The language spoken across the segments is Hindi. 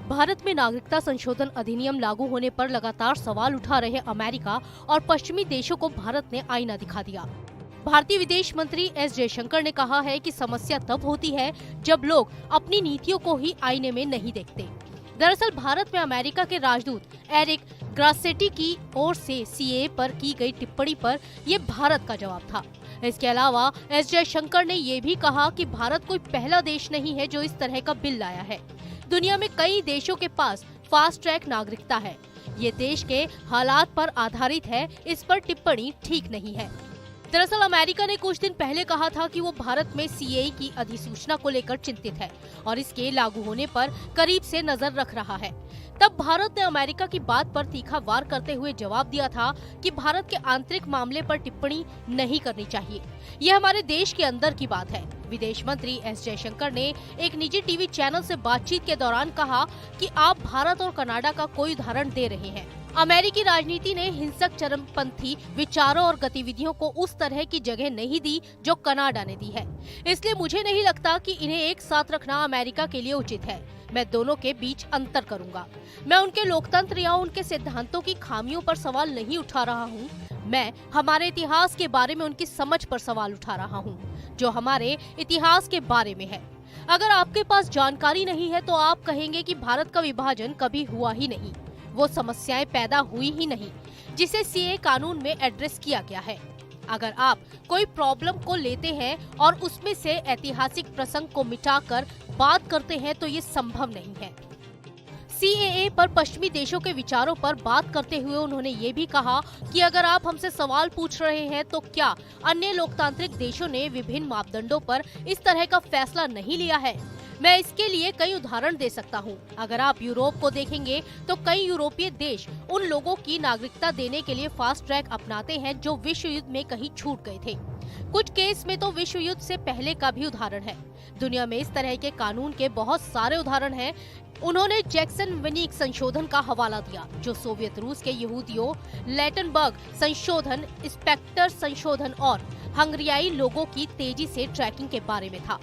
भारत में नागरिकता संशोधन अधिनियम लागू होने पर लगातार सवाल उठा रहे अमेरिका और पश्चिमी देशों को भारत ने आईना दिखा दिया। भारतीय विदेश मंत्री एस जयशंकर ने कहा है कि समस्या तब होती है जब लोग अपनी नीतियों को ही आईने में नहीं देखते। दरअसल भारत में अमेरिका के राजदूत एरिक ग्रासेटी की ओर से सीएए पर की गई टिप्पणी पर ये भारत का जवाब था। इसके अलावा एस जयशंकर ने ये भी कहा कि भारत कोई पहला देश नहीं है जो इस तरह का बिल लाया है। दुनिया में कई देशों के पास फास्ट ट्रैक नागरिकता है। ये देश के हालात पर आधारित है, इस पर टिप्पणी ठीक नहीं है। दरअसल अमेरिका ने कुछ दिन पहले कहा था कि वो भारत में सीएए की अधिसूचना को लेकर चिंतित है और इसके लागू होने पर करीब से नजर रख रहा है। तब भारत ने अमेरिका की बात पर तीखा वार करते हुए जवाब दिया था कि भारत के आंतरिक मामले पर टिप्पणी नहीं करनी चाहिए। यह हमारे देश के अंदर की बात है। विदेश मंत्री एस जयशंकर ने एक निजी टीवी चैनल से बातचीत के दौरान कहा कि आप भारत और कनाडा का कोई उदाहरण दे रहे हैं। अमेरिकी राजनीति ने हिंसक चरमपंथी विचारों और गतिविधियों को उस तरह की जगह नहीं दी जो कनाडा ने दी है। इसलिए मुझे नहीं लगता कि इन्हें एक साथ रखना अमेरिका के लिए उचित है। मैं दोनों के बीच अंतर करूंगा। मैं उनके लोकतंत्र या उनके सिद्धांतों की खामियों पर सवाल नहीं उठा रहा हूं। मैं हमारे इतिहास के बारे में उनकी समझ पर सवाल उठा रहा हूं, जो हमारे इतिहास के बारे में है। अगर आपके पास जानकारी नहीं है तो आप कहेंगे कि भारत का विभाजन कभी हुआ ही नहीं, वो समस्याएं पैदा हुई ही नहीं जिसे सीएए कानून में एड्रेस किया गया है। अगर आप कोई प्रॉब्लम को लेते हैं और उसमें से ऐतिहासिक प्रसंग को मिटाकर बात करते हैं तो ये संभव नहीं है। सीएए पर पश्चिमी देशों के विचारों पर बात करते हुए उन्होंने ये भी कहा कि अगर आप हमसे सवाल पूछ रहे हैं तो क्या अन्य लोकतांत्रिक देशों ने विभिन्न मापदंडों पर इस तरह का फैसला नहीं लिया है। मैं इसके लिए कई उदाहरण दे सकता हूं। अगर आप यूरोप को देखेंगे तो कई यूरोपीय देश उन लोगों की नागरिकता देने के लिए फास्ट ट्रैक अपनाते हैं जो विश्व युद्ध में कहीं छूट गए थे। कुछ केस में तो विश्व युद्ध से पहले का भी उदाहरण है। दुनिया में इस तरह के कानून के बहुत सारे उदाहरण हैं। उन्होंने जैक्सन-विनिक संशोधन का हवाला दिया, जो सोवियत रूस के यहूदियों, लेटनबर्ग संशोधन, स्पेक्टर संशोधन और हंगरियाई लोगों की तेजी से ट्रैकिंग के बारे में था।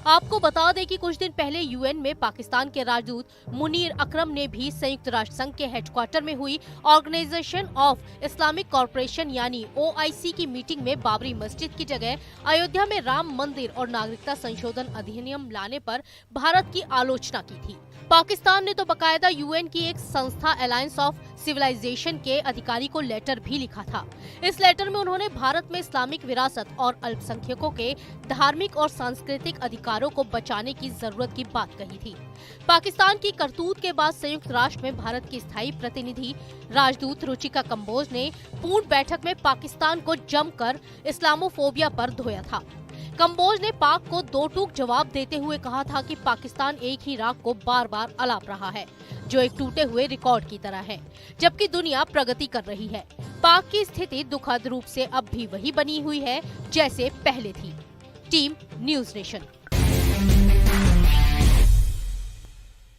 आपको बता दें कि कुछ दिन पहले यूएन में पाकिस्तान के राजदूत मुनीर अकरम ने भी संयुक्त राष्ट्र संघ के हेडक्वार्टर में हुई ऑर्गेनाइजेशन ऑफ इस्लामिक कॉर्पोरेशन यानी ओआईसी की मीटिंग में बाबरी मस्जिद की जगह अयोध्या में राम मंदिर और नागरिकता संशोधन अधिनियम लाने पर भारत की आलोचना की थी। पाकिस्तान ने तो बकायदा यूएन की एक संस्था अलायंस ऑफ सिविलाइजेशन के अधिकारी को लेटर भी लिखा था। इस लेटर में उन्होंने भारत में इस्लामिक विरासत और अल्पसंख्यकों के धार्मिक और सांस्कृतिक अधिकारों को बचाने की जरूरत की बात कही थी। पाकिस्तान की करतूत के बाद संयुक्त राष्ट्र में भारत की स्थायी प्रतिनिधि राजदूत रुचिका कंबोज ने पूर्ण बैठक में पाकिस्तान को जमकर इस्लामोफोबिया पर धोया था। कंबोज ने पाक को दो टूक जवाब देते हुए कहा था कि पाकिस्तान एक ही राग को बार बार अलाप रहा है, जो एक टूटे हुए रिकॉर्ड की तरह है, जबकि दुनिया प्रगति कर रही है। पाक की स्थिति दुखद रूप से अब भी वही बनी हुई है जैसे पहले थी। Team news nation.